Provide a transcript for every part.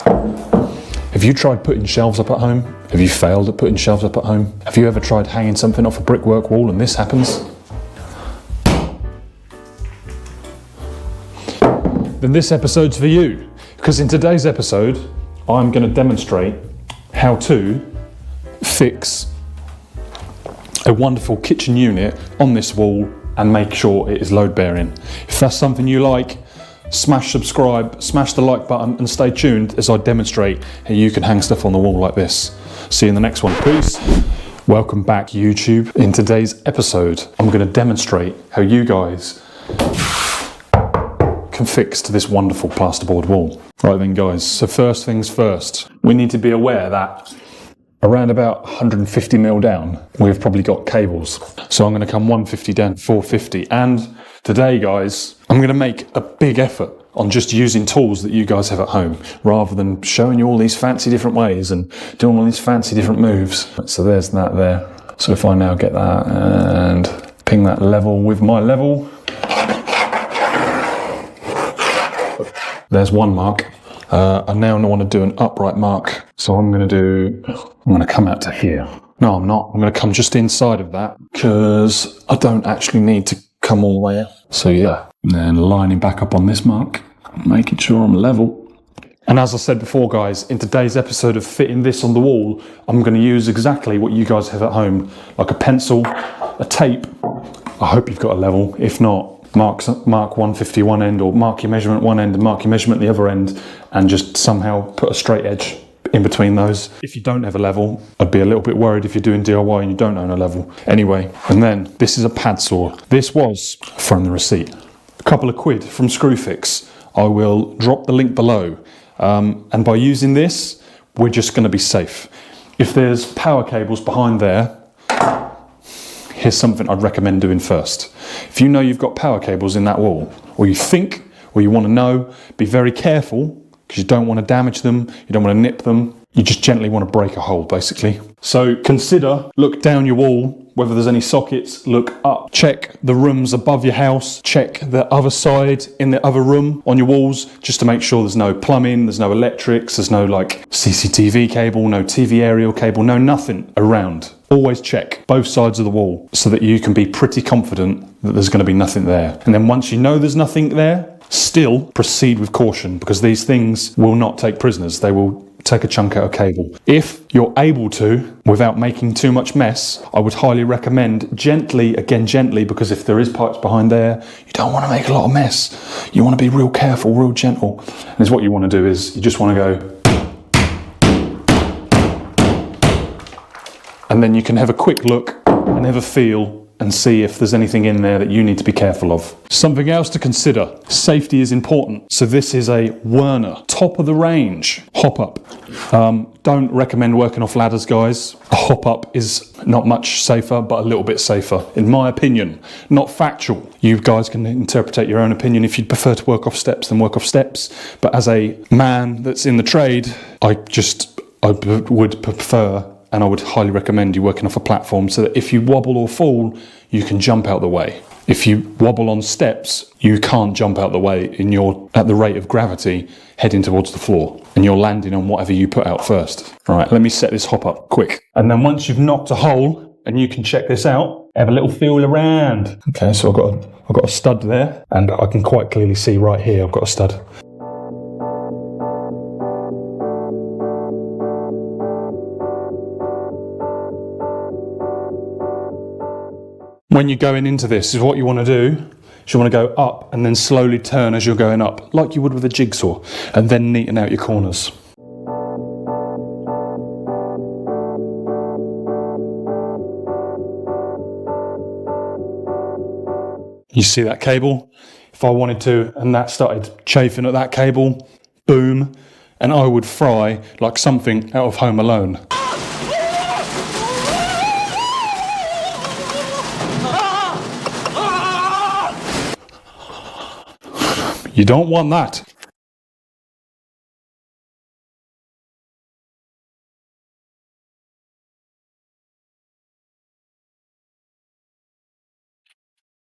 Have you tried putting shelves up at home? Have you failed at putting shelves up at home? Have you ever tried hanging something off a brickwork wall and this happens? Then this episode's for you, because in today's episode, I'm going to demonstrate how to fix a wonderful kitchen unit on this wall and make sure it is load bearing. If that's something you like, smash subscribe, smash the like button and stay tuned as I demonstrate how you can hang stuff on the wall like this. See you in the next one. Peace. Welcome back, YouTube. In today's episode, I'm going to demonstrate how you guys can fix to this wonderful plasterboard wall. Right then guys, so first things first, we need to be aware that around about 150 mil down, we've probably got cables. So I'm going to come 150 down, 450. And today, guys, I'm going to make a big effort on just using tools that you guys have at home, rather than showing you all these fancy different ways and doing all these fancy different moves. So there's that there. So if I now get that and ping that level with my level, there's one mark. I now want to do an upright mark. So I'm going to come out to here. No, I'm not. I'm going to come just inside of that because I don't actually need to come all the way out. So yeah, and then lining back up on this mark, making sure I'm level. And as I said before, guys, in today's episode of fitting this on the wall, I'm going to use exactly what you guys have at home, like a pencil, a tape. I hope you've got a level. If not, mark 150 one end, or mark your measurement one end and mark your measurement the other end, and just somehow put a straight edge in between those. If you don't have a level, I'd be a little bit worried if you're doing DIY and you don't own a level. Anyway, and then this is a pad saw. This was from the receipt. A couple of quid from Screwfix. I will drop the link below. And by using this, we're just going to be safe. If there's power cables behind there, here's something I'd recommend doing first. If you know you've got power cables in that wall, or you think, or you want to know, be very careful, because you don't want to damage them, you don't want to nip them, you just gently want to break a hole, basically. So consider, look down your wall, whether there's any sockets, look up, check the rooms above your house, check the other side in the other room on your walls, just to make sure there's no plumbing, there's no electrics, there's no like CCTV cable, no TV aerial cable, no nothing around. Always check both sides of the wall so that you can be pretty confident that there's going to be nothing there. And then once you know there's nothing there, still proceed with caution, because these things will not take prisoners. They will take a chunk out of cable. If you're able to, without making too much mess, I would highly recommend gently, again gently, because if there is pipes behind there, you don't want to make a lot of mess. You want to be real careful, real gentle. And what you want to do is you just want to go, and then you can have a quick look and have a feel and see if there's anything in there that you need to be careful of. Something else to consider, safety is important. So this is a Werner, top of the range, hop up. Don't recommend working off ladders, guys. A hop up is not much safer, but a little bit safer, in my opinion. Not factual. You guys can interpret your own opinion. If you'd prefer to work off steps, then work off steps. But as a man that's in the trade, I would prefer, and I would highly recommend you working off a platform so that if you wobble or fall, you can jump out the way. If you wobble on steps, you can't jump out the way at the rate of gravity heading towards the floor, and you're landing on whatever you put out first. All right, let me set this hop up quick. And then once you've knocked a hole, and you can check this out, have a little feel around. Okay, so I've got a stud there, and I can quite clearly see right here I've got a stud. When you're going into this, is what you want to do is you want to go up and then slowly turn as you're going up, like you would with a jigsaw, and then neaten out your corners. You see that cable? If I wanted to, and that started chafing at that cable, boom, and I would fry like something out of Home Alone. You don't want that.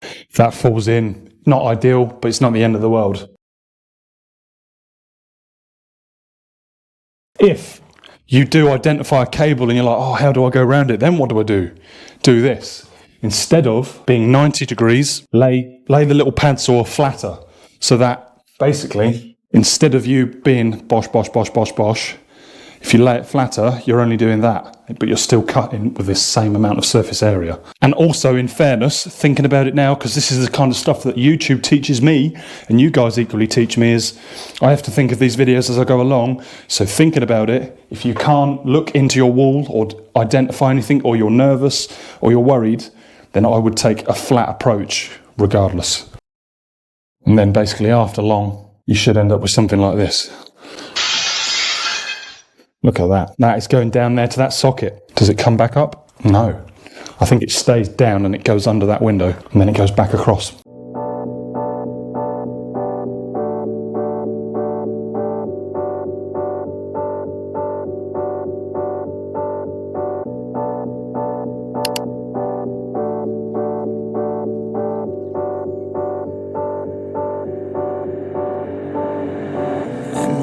If that falls in, not ideal, but it's not the end of the world. If you do identify a cable and you're like, oh, how do I go around it? Then what do I do? Do this. Instead of being 90 degrees, lay the little pad saw flatter. So that basically, instead of you being bosh, bosh, bosh, bosh, bosh, if you lay it flatter, you're only doing that, but you're still cutting with this same amount of surface area. And also, in fairness, thinking about it now, because this is the kind of stuff that YouTube teaches me, and you guys equally teach me, is I have to think of these videos as I go along. So thinking about it, if you can't look into your wall or identify anything, or you're nervous, or you're worried, then I would take a flat approach regardless. And then basically after long, you should end up with something like this. Look at that. That is going down there to that socket. Does it come back up? No. I think it stays down and it goes under that window and then it goes back across.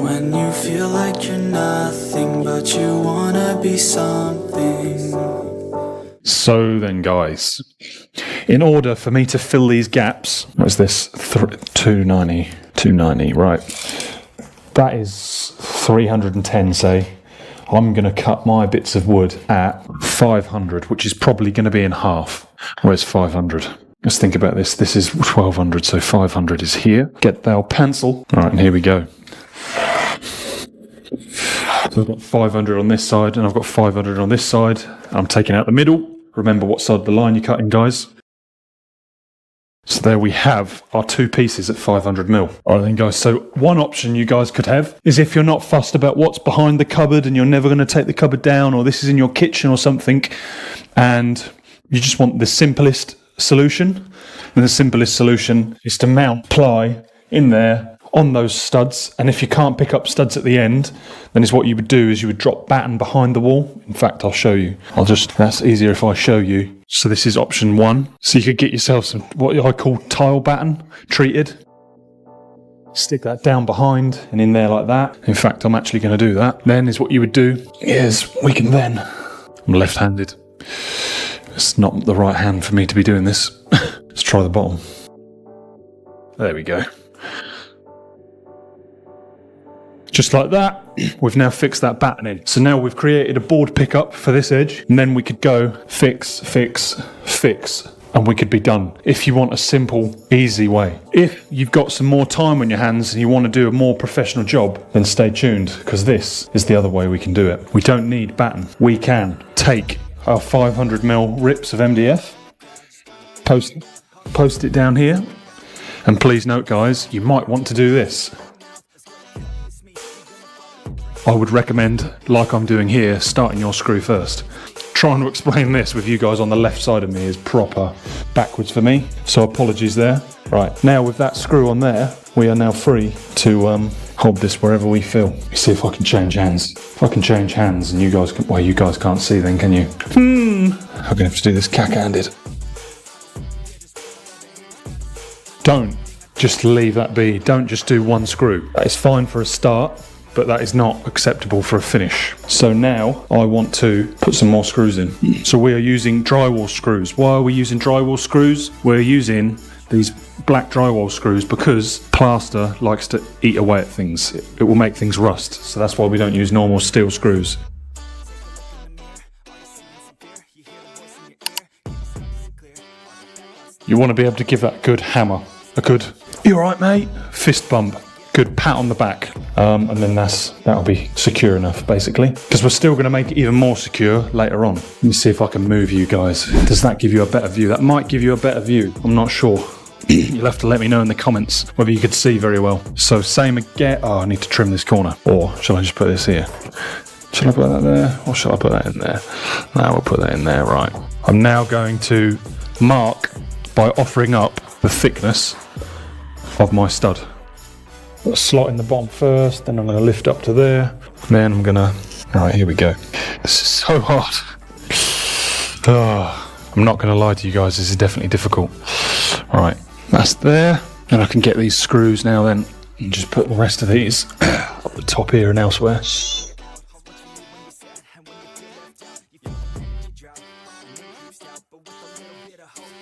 When you feel like you're nothing, but you wanna be something. So then, guys, in order for me to fill these gaps, what's this? 290, right? That is 310, say. I'm going to cut my bits of wood at 500, which is probably going to be in half. Where's 500? Let's think about this. This is 1200, so 500 is here. Get the old pencil. All right, and here we go. So I've got 500 on this side and I've got 500 on this side. I'm taking out the middle. Remember what side of the line you're cutting, guys. So there we have our two pieces at 500 mil. All right then, guys. So one option you guys could have is if you're not fussed about what's behind the cupboard and you're never going to take the cupboard down, or this is in your kitchen or something, and you just want the simplest solution. And the simplest solution is to mount ply in there on those studs, and if you can't pick up studs at the end, then is what you would do is you would drop batten behind the wall. In fact, I'll show you. That's easier if I show you. So this is option one. So you could get yourself some, what I call tile batten, treated. Stick that down behind and in there like that. In fact, I'm actually going to do that. Then is what you would do is we can then, I'm left-handed. It's not the right hand for me to be doing this. Let's try the bottom. There we go. Just like that, we've now fixed that batten in. So now we've created a board pickup for this edge, and then we could go fix, fix, fix, and we could be done. If you want a simple, easy way. If you've got some more time on your hands and you want to do a more professional job, then stay tuned, because this is the other way we can do it. We don't need batten. We can take our 500mm rips of MDF, post it down here, and please note, guys, you might want to do this. I would recommend, like I'm doing here, starting your screw first. Trying to explain this with you guys on the left side of me is proper backwards for me, so apologies there. Right, now with that screw on there, we are now free to hold this wherever we feel. Let me see if I can change hands. If I can change hands and you guys can, well, you guys can't see then, can you? I'm going to have to do this cack-handed. Don't just leave that be. Don't just do one screw. That is fine for a start, but that is not acceptable for a finish. So now I want to put some more screws in. So we are using drywall screws. Why are we using drywall screws? We're using these black drywall screws because plaster likes to eat away at things. It will make things rust. So that's why we don't use normal steel screws. You want to be able to give that a good hammer. A good, you all right, mate? Fist bump. Good pat on the back, and then that'll be secure enough, basically, because we're still going to make it even more secure later on. Let me see if I can move you guys. Does that give you a better view? That might give you a better view. I'm not sure. You'll have to let me know in the comments whether you could see very well. So same again. Oh, I need to trim this corner. Or shall I just put this here? Shall I put that there? Or shall I put that in there? No, we'll put that in there, right. I'm now going to mark by offering up the thickness of my stud. Got a slot in the bottom first, then I'm going to lift up to there. Then I'm going to... Alright, here we go. This is so hard. Oh, I'm not going to lie to you guys, this is definitely difficult. Alright, that's there. And I can get these screws now then, and just put the rest of these up the top here and elsewhere.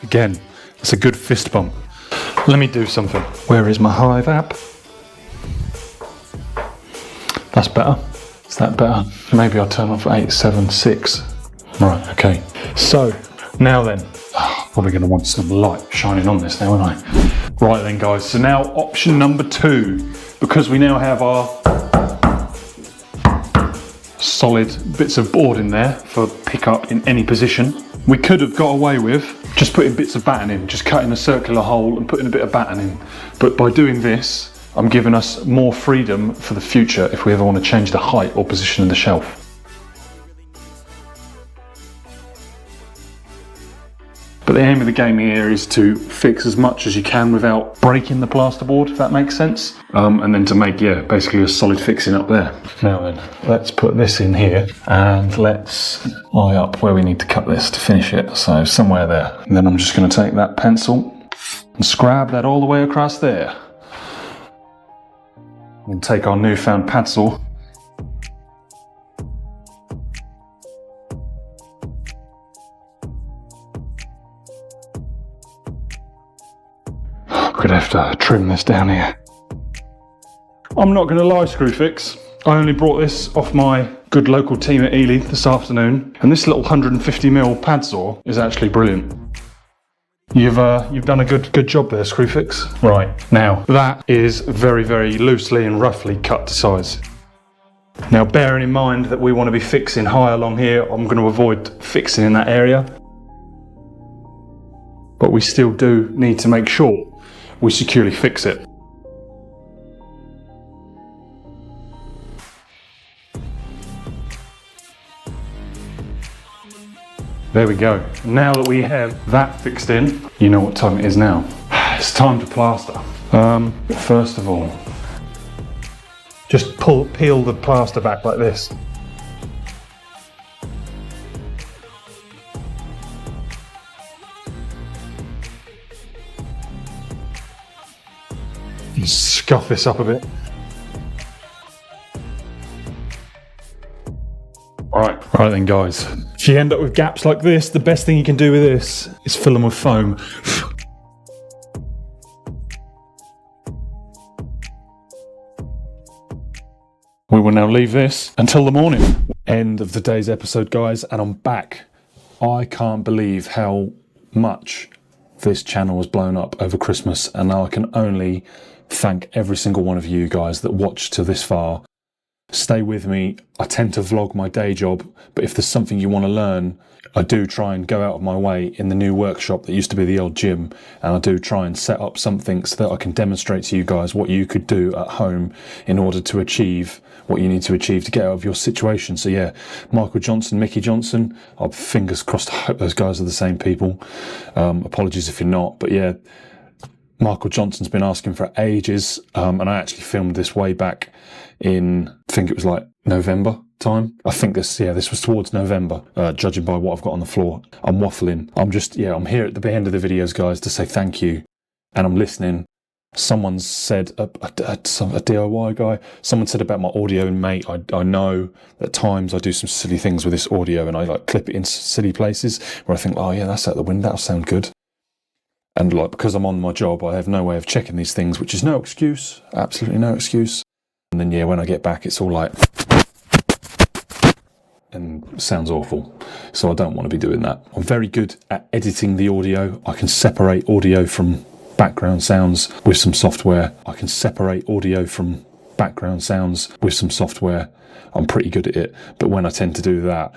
Again, it's a good fist bump. Let me do something. Where is my Hive app? That's better. Is that better? Maybe I'll turn off 876. Right, okay. So, now then. Probably going to want some light shining on this now, aren't I? Right then, guys. So now option number 2. Because we now have our solid bits of board in there for pickup in any position, we could have got away with just putting bits of batten in, just cutting a circular hole and putting a bit of batten in. But by doing this, I'm giving us more freedom for the future if we ever want to change the height or position of the shelf. But the aim of the game here is to fix as much as you can without breaking the plasterboard, if that makes sense. And then to make, yeah, basically a solid fixing up there. Now then, let's put this in here and let's eye up where we need to cut this to finish it. So somewhere there. And then I'm just going to take that pencil and scrab that all the way across there. And take our newfound pad saw. Could have to trim this down here. I'm not going to lie, Screwfix. I only brought this off my good local team at Ely this afternoon, and this little 150mm pad saw is actually brilliant. You've done a good job there, Screwfix. Right, now that is very, very loosely and roughly cut to size. Now, bearing in mind that we want to be fixing high along here, I'm going to avoid fixing in that area. But we still do need to make sure we securely fix it. There we go. Now that we have that fixed in, you know what time it is now. It's time to plaster. First of all, just peel the plaster back like this. Scuff this up a bit. Right then, guys. If you end up with gaps like this, the best thing you can do with this is fill them with foam. We will now leave this until the morning. End of the day's episode, guys, and I'm back. I can't believe how much this channel has blown up over Christmas, and I can only thank every single one of you guys that watched to this far. Stay with me. I tend to vlog my day job, but if there's something you want to learn, I do try and go out of my way in the new workshop that used to be the old gym, and I do try and set up something so that I can demonstrate to you guys what you could do at home in order to achieve what you need to achieve to get out of your situation. So yeah, Michael Johnson, Mickey Johnson, I've fingers crossed, I hope those guys are the same people. Apologies if you're not, but yeah, Michael Johnson's been asking for ages, and I actually filmed this way back in, I think it was like November time. I think this was towards November, judging by what I've got on the floor. I'm waffling. I'm here at the end of the videos, guys, to say thank you, and I'm listening. Someone said, a DIY guy, someone said about my audio, and mate, I know at times I do some silly things with this audio, and I like clip it in silly places where I think, oh yeah, that's out the window, that'll sound good. And like, because I'm on my job, I have no way of checking these things, which is no excuse, absolutely no excuse. And then yeah, when I get back, it's all like, and sounds awful. So I don't want to be doing that. I'm very good at editing the audio. I can separate audio from background sounds with some software. I'm pretty good at it. But when I tend to do that,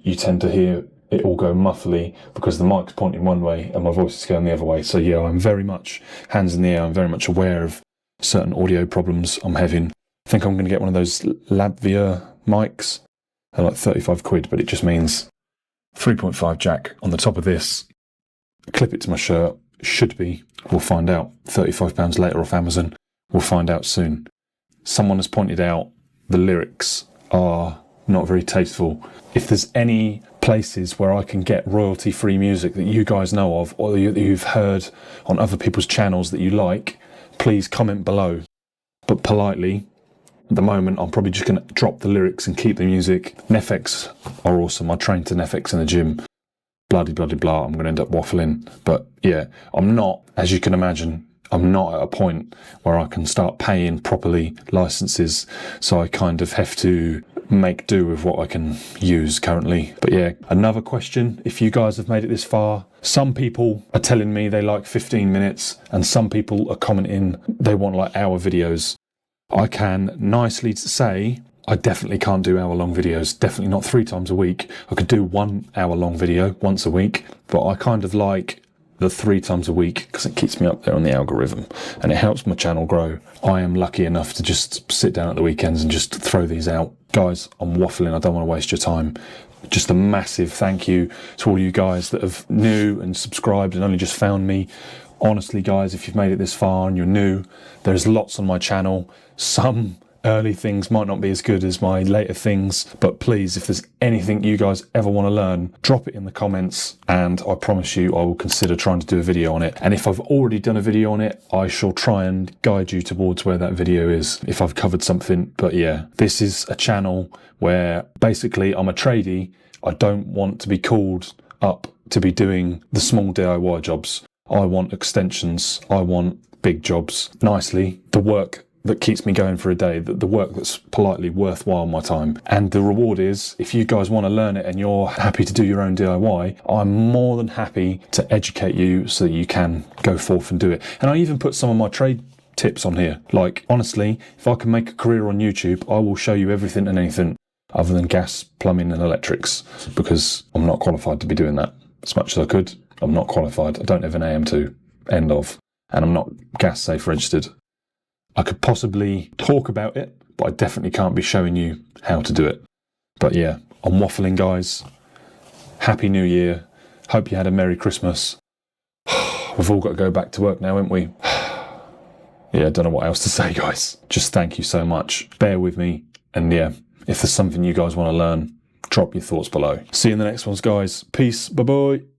you tend to hear it all go muffly because the mic's pointing one way and my voice is going the other way. So yeah, I'm very much hands in the air. I'm very much aware of certain audio problems I'm having. I think I'm going to get one of those Labvia mics. They're like 35 quid, but it just means 3.5 jack on the top of this. Clip it to my shirt. Should be. We'll find out. £35 later off Amazon. We'll find out soon. Someone has pointed out the lyrics are not very tasteful. If there's any places where I can get royalty-free music that you guys know of, or that you've heard on other people's channels that you like, please comment below. But politely, at the moment, I'm probably just going to drop the lyrics and keep the music. Nefex are awesome. I train to Nefex in the gym. bloody blah. I'm going to end up waffling. But yeah, I'm not, as you can imagine, I'm not at a point where I can start paying properly licenses. So I kind of have to make do with what I can use currently. But yeah, another question, if you guys have made it this far, some people are telling me they like 15 minutes and some people are commenting they want like hour videos. I can nicely say I definitely can't do hour-long videos, definitely not 3 times a week. I could do 1 hour-long video once a week, but I kind of like the 3 times a week because it keeps me up there on the algorithm and it helps my channel grow. I am lucky enough to just sit down at the weekends and just throw these out. Guys, I'm waffling, I don't want to waste your time. Just a massive thank you to all you guys that have new and subscribed and only just found me. Honestly, guys, if you've made it this far and you're new, there's lots on my channel. Some early things might not be as good as my later things, but please, if there's anything you guys ever want to learn, drop it in the comments and I promise you I will consider trying to do a video on it. And if I've already done a video on it, I shall try and guide you towards where that video is if I've covered something. But yeah, this is a channel where basically I'm a tradie. I don't want to be called up to be doing the small DIY jobs. I want extensions. I want big jobs. Nicely, the work that keeps me going for a day, the work that's politely worthwhile my time. And the reward is, if you guys want to learn it and you're happy to do your own DIY, I'm more than happy to educate you so that you can go forth and do it. And I even put some of my trade tips on here. Like, honestly, if I can make a career on YouTube, I will show you everything and anything other than gas, plumbing and electrics, because I'm not qualified to be doing that. As much as I could, I'm not qualified. I don't have an AM2, end of. And I'm not gas safe registered. I could possibly talk about it, but I definitely can't be showing you how to do it. But yeah, I'm waffling, guys. Happy New Year. Hope you had a Merry Christmas. We've all got to go back to work now, haven't we? Yeah, I don't know what else to say, guys. Just thank you so much. Bear with me. And yeah, if there's something you guys want to learn, drop your thoughts below. See you in the next ones, guys. Peace. Bye-bye.